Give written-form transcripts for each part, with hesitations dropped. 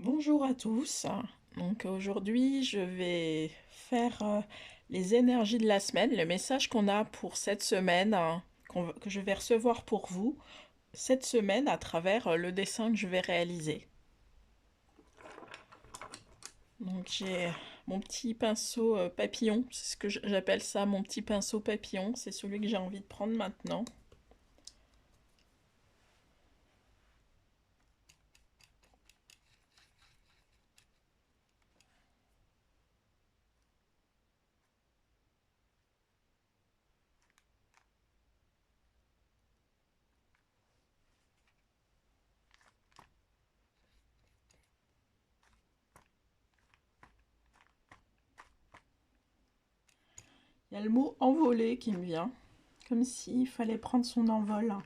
Bonjour à tous. Donc aujourd'hui, je vais faire les énergies de la semaine, le message qu'on a pour cette semaine, que je vais recevoir pour vous cette semaine à travers le dessin que je vais réaliser. Donc j'ai mon petit pinceau papillon, c'est ce que j'appelle ça, mon petit pinceau papillon, c'est celui que j'ai envie de prendre maintenant. Il y a le mot envolé qui me vient, comme s'il fallait prendre son envol.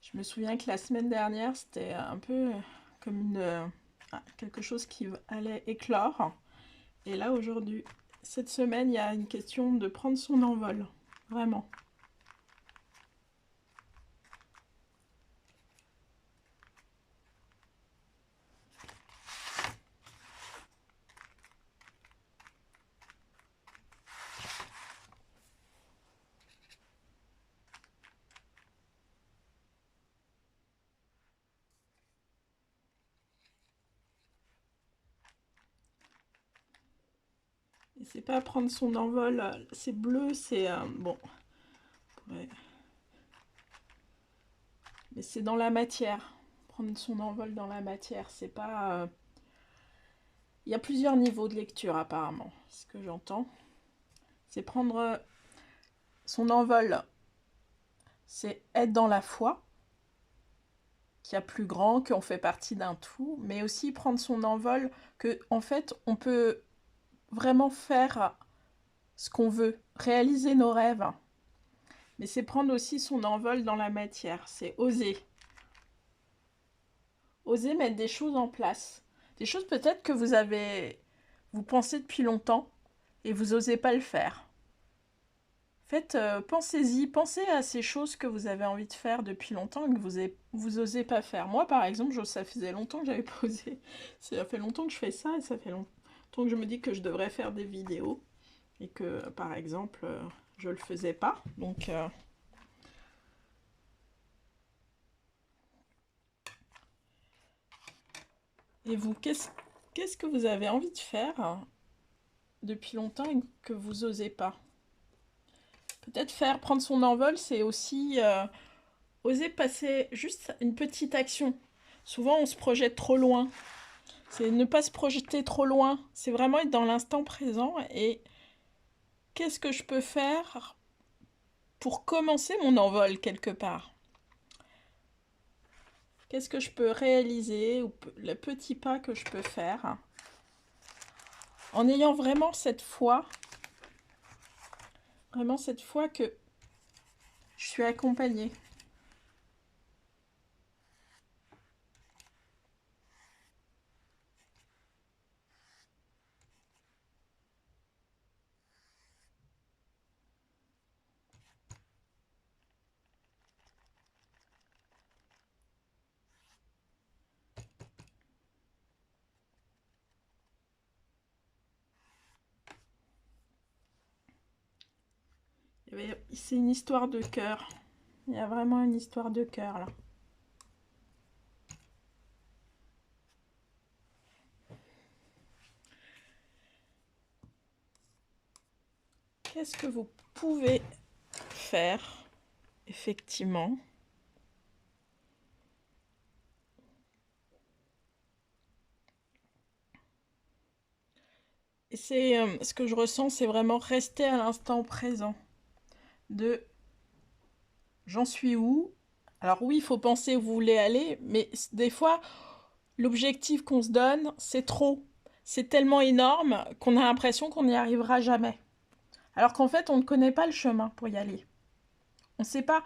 Je me souviens que la semaine dernière, c'était un peu comme quelque chose qui allait éclore. Et là, aujourd'hui, cette semaine, il y a une question de prendre son envol. Vraiment. Et c'est pas prendre son envol, c'est bleu, c'est bon. Ouais. Mais c'est dans la matière. Prendre son envol dans la matière, c'est pas. Il y a plusieurs niveaux de lecture apparemment, ce que j'entends. C'est prendre son envol, c'est être dans la foi, qu'il y a plus grand, qu'on fait partie d'un tout, mais aussi prendre son envol, que en fait on peut vraiment faire ce qu'on veut, réaliser nos rêves. Mais c'est prendre aussi son envol dans la matière, c'est oser. Oser mettre des choses en place. Des choses peut-être que vous pensez depuis longtemps et vous osez pas le faire. Faites, pensez-y, pensez à ces choses que vous avez envie de faire depuis longtemps et que vous osez pas faire. Moi, par exemple, ça faisait longtemps que j'avais pas osé. Ça fait longtemps que je fais ça et ça fait longtemps que je me dis que je devrais faire des vidéos et que, par exemple, je le faisais pas. Donc, et vous, qu'est-ce que vous avez envie de faire depuis longtemps et que vous osez pas? Peut-être prendre son envol, c'est aussi oser passer juste une petite action. Souvent, on se projette trop loin. C'est ne pas se projeter trop loin. C'est vraiment être dans l'instant présent et qu'est-ce que je peux faire pour commencer mon envol quelque part? Qu'est-ce que je peux réaliser ou le petit pas que je peux faire en ayant vraiment cette foi que je suis accompagnée. C'est une histoire de cœur. Il y a vraiment une histoire de cœur là. Qu'est-ce que vous pouvez faire effectivement? Et c'est ce que je ressens, c'est vraiment rester à l'instant présent. De j'en suis où? Alors oui, il faut penser où vous voulez aller, mais des fois, l'objectif qu'on se donne, c'est trop. C'est tellement énorme qu'on a l'impression qu'on n'y arrivera jamais. Alors qu'en fait, on ne connaît pas le chemin pour y aller. On ne sait pas.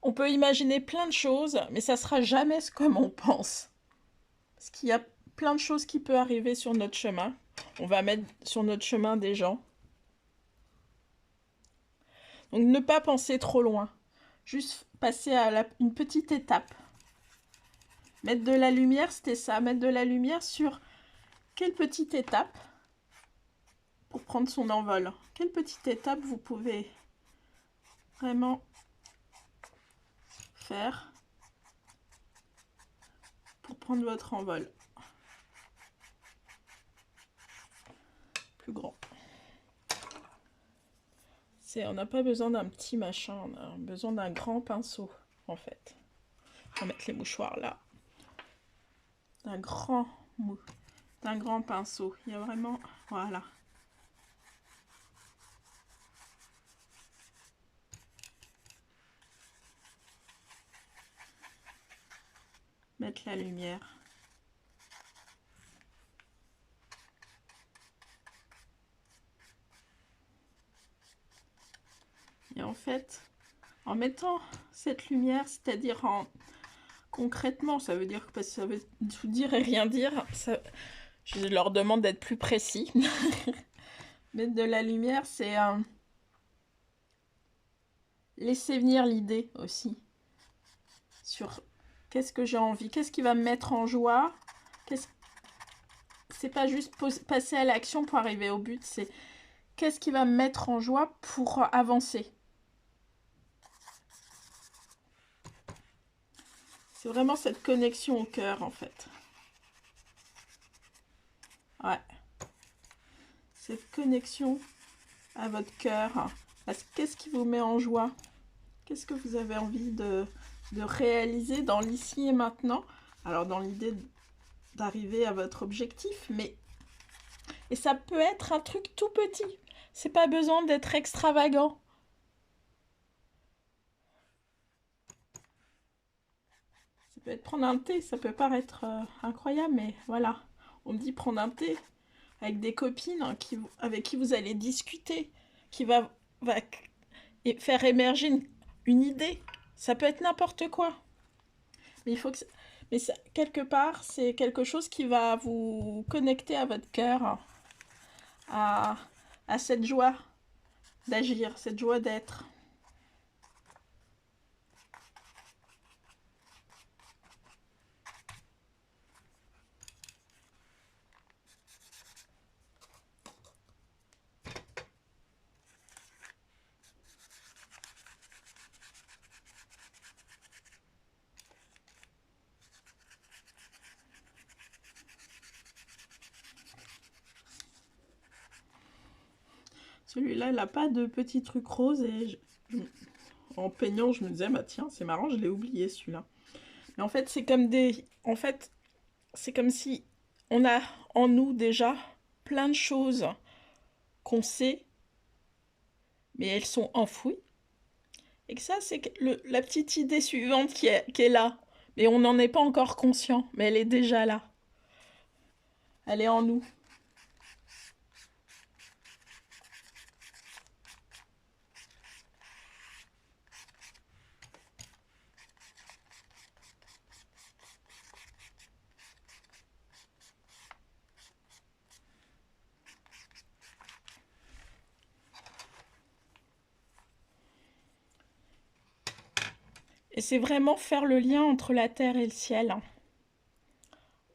On peut imaginer plein de choses, mais ça sera jamais comme on pense. Parce qu'il y a plein de choses qui peuvent arriver sur notre chemin. On va mettre sur notre chemin des gens. Donc ne pas penser trop loin. juste passer à une petite étape. Mettre de la lumière, c'était ça. Mettre de la lumière sur quelle petite étape pour prendre son envol. Quelle petite étape vous pouvez vraiment faire pour prendre votre envol. Plus grand. On n'a pas besoin d'un petit machin, on a besoin d'un grand pinceau, en fait. On va mettre les mouchoirs là. D'un grand pinceau. Il y a vraiment... Voilà. Mettre la lumière. Et en fait, en mettant cette lumière, c'est-à-dire concrètement, ça veut dire, parce que ça veut tout dire et rien dire, je leur demande d'être plus précis. Mettre de la lumière, c'est laisser venir l'idée aussi. Sur qu'est-ce que j'ai envie, qu'est-ce qui va me mettre en joie. C'est pas juste passer à l'action pour arriver au but, c'est qu'est-ce qui va me mettre en joie pour avancer. C'est vraiment cette connexion au cœur, en fait. Ouais. Cette connexion à votre cœur. Qu'est-ce qui vous met en joie? Qu'est-ce que vous avez envie de réaliser dans l'ici et maintenant? Alors, dans l'idée d'arriver à votre objectif, mais... Et ça peut être un truc tout petit. C'est pas besoin d'être extravagant. Ça peut être prendre un thé, ça peut paraître incroyable, mais voilà. On me dit prendre un thé avec des copines avec qui vous allez discuter, qui va faire émerger une idée. Ça peut être n'importe quoi. Mais il faut que... Mais ça, quelque part, c'est quelque chose qui va vous connecter à votre cœur, à cette joie d'agir, cette joie d'être. Celui-là, il n'a pas de petits trucs roses et en peignant, je me disais, bah tiens, c'est marrant, je l'ai oublié celui-là. Mais en fait, c'est comme c'est comme si on a en nous déjà plein de choses qu'on sait, mais elles sont enfouies. Et que ça, c'est la petite idée suivante qui est là. Mais on n'en est pas encore conscient, mais elle est déjà là. Elle est en nous. Et c'est vraiment faire le lien entre la terre et le ciel.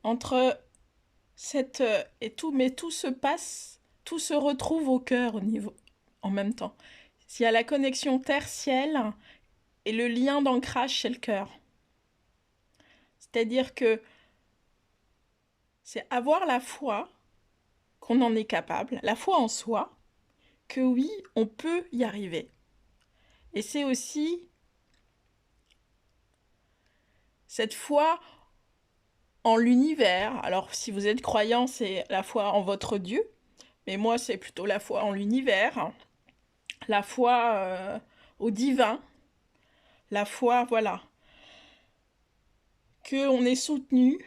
Entre cette... mais tout se passe, tout se retrouve au cœur en même temps. S'il y a la connexion terre-ciel et le lien d'ancrage, c'est le cœur. C'est-à-dire que c'est avoir la foi qu'on en est capable, la foi en soi, que oui, on peut y arriver. Et c'est aussi cette foi en l'univers. Alors, si vous êtes croyant, c'est la foi en votre Dieu. Mais moi, c'est plutôt la foi en l'univers. La foi au divin. La foi, voilà. Qu'on est soutenu,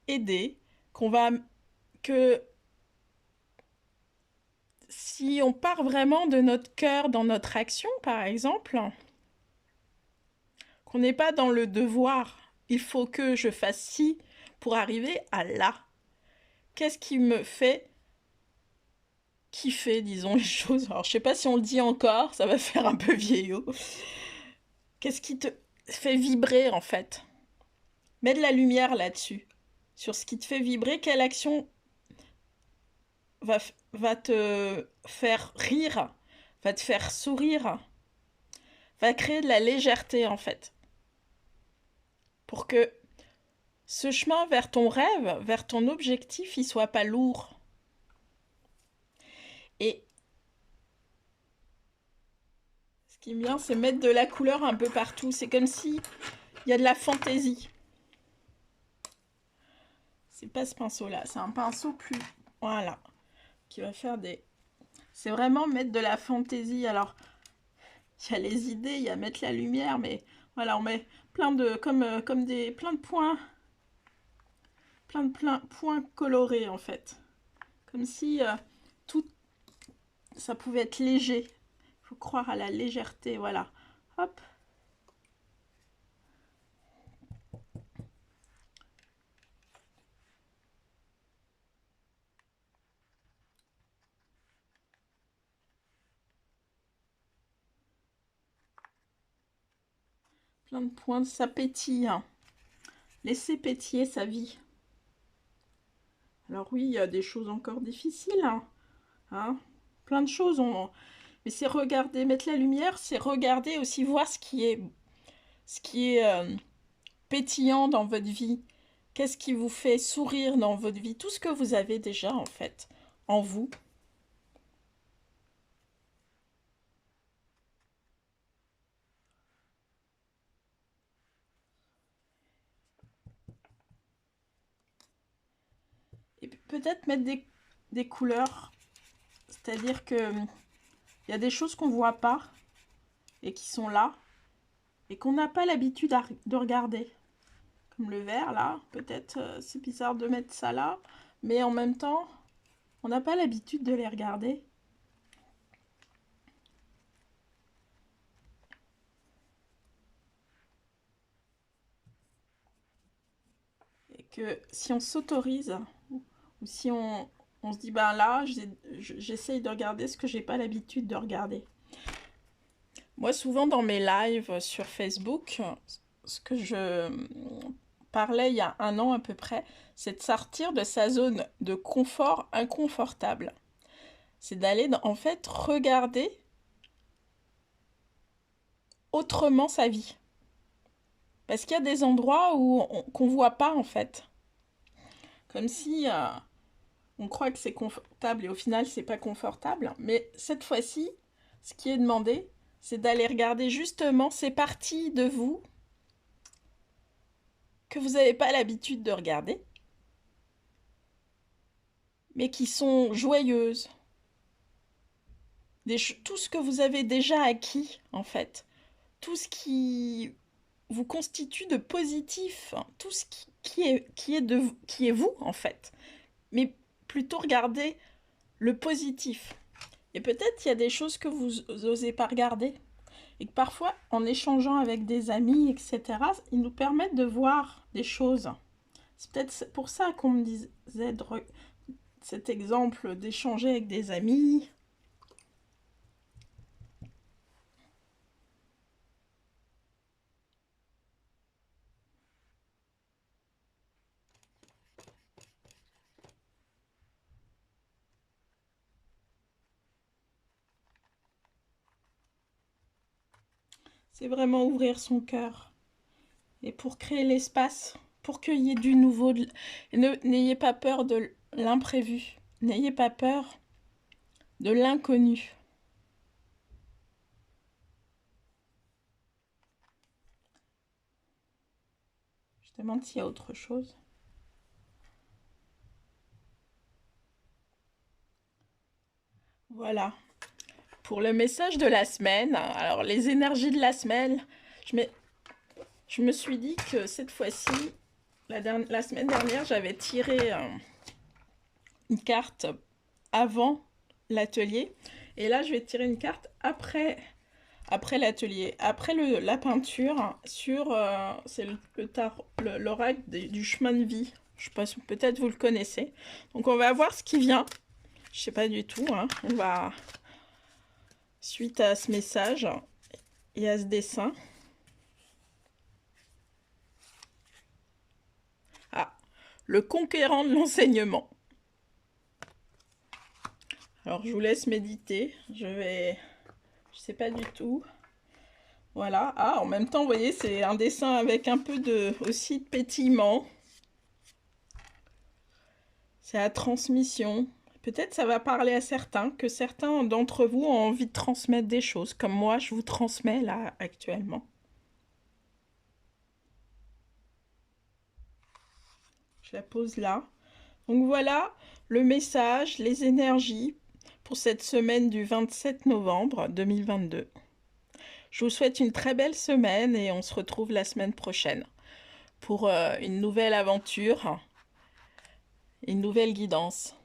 aidé, que si on part vraiment de notre cœur dans notre action, par exemple, qu'on n'est pas dans le devoir, il faut que je fasse ci pour arriver à là. Qu'est-ce qui me fait kiffer, disons les choses. Alors, je sais pas si on le dit encore, ça va faire un peu vieillot. Qu'est-ce qui te fait vibrer en fait? Mets de la lumière là-dessus. Sur ce qui te fait vibrer, quelle action va te faire rire, va te faire sourire, va créer de la légèreté en fait. Pour que ce chemin vers ton rêve, vers ton objectif, il soit pas lourd. Et ce qui est bien, c'est mettre de la couleur un peu partout. C'est comme si il y a de la fantaisie. C'est pas ce pinceau-là, c'est un pinceau plus... Voilà. Qui va faire des... C'est vraiment mettre de la fantaisie. Alors, il y a les idées, il y a mettre la lumière, mais voilà, on met plein de... comme des... plein de points... plein de points colorés, en fait. Comme si tout... ça pouvait être léger. Il faut croire à la légèreté, voilà. Hop. Plein de points, ça pétille. Laissez pétiller sa vie. Alors oui, il y a des choses encore difficiles. Hein, plein de choses. Mais c'est regarder, mettre la lumière, c'est regarder aussi, voir ce qui est pétillant dans votre vie. Qu'est-ce qui vous fait sourire dans votre vie? Tout ce que vous avez déjà, en fait, en vous. Et peut-être mettre des couleurs. C'est-à-dire que il y a des choses qu'on ne voit pas et qui sont là et qu'on n'a pas l'habitude de regarder. Comme le vert, là. Peut-être c'est bizarre de mettre ça là. Mais en même temps, on n'a pas l'habitude de les regarder. Et que si on s'autorise, ou si on se dit, ben là, j'essaye de regarder ce que j'ai pas l'habitude de regarder. Moi, souvent dans mes lives sur Facebook, ce que je parlais il y a un an à peu près, c'est de sortir de sa zone de confort inconfortable. C'est d'aller, en fait, regarder autrement sa vie. Parce qu'il y a des endroits où qu'on voit pas, en fait. Comme si on croit que c'est confortable et au final, c'est pas confortable. Mais cette fois-ci, ce qui est demandé, c'est d'aller regarder justement ces parties de vous que vous n'avez pas l'habitude de regarder, mais qui sont joyeuses. Tout ce que vous avez déjà acquis, en fait. Tout ce qui vous constitue de positif. Tout ce qui est vous, en fait. Mais plutôt regarder le positif. Et peut-être il y a des choses que vous n'osez pas regarder. Et que parfois, en échangeant avec des amis, etc., ils nous permettent de voir des choses. C'est peut-être pour ça qu'on me disait cet exemple d'échanger avec des amis. C'est vraiment ouvrir son cœur. Et pour créer l'espace, pour qu'il y ait du nouveau. N'ayez pas peur de l'imprévu. N'ayez pas peur de l'inconnu. Je demande s'il y a autre chose. Voilà. Pour le message de la semaine, alors les énergies de la semaine, je me suis dit que cette fois-ci, la semaine dernière, j'avais tiré une carte avant l'atelier. Et là, je vais tirer une carte après l'atelier, après la peinture sur... c'est l'oracle du chemin de vie. Je sais pas, peut-être vous le connaissez. Donc on va voir ce qui vient. Je sais pas du tout. Hein. On va... Suite à ce message et à ce dessin. le conquérant de l'enseignement. Alors, je vous laisse méditer. Je sais pas du tout. Voilà. Ah, en même temps, vous voyez, c'est un dessin avec un peu aussi de pétillement. C'est la transmission. Peut-être ça va parler à certains, que certains d'entre vous ont envie de transmettre des choses, comme moi, je vous transmets là, actuellement. Je la pose là. Donc voilà le message, les énergies pour cette semaine du 27 novembre 2022. Je vous souhaite une très belle semaine et on se retrouve la semaine prochaine pour une nouvelle aventure, une nouvelle guidance.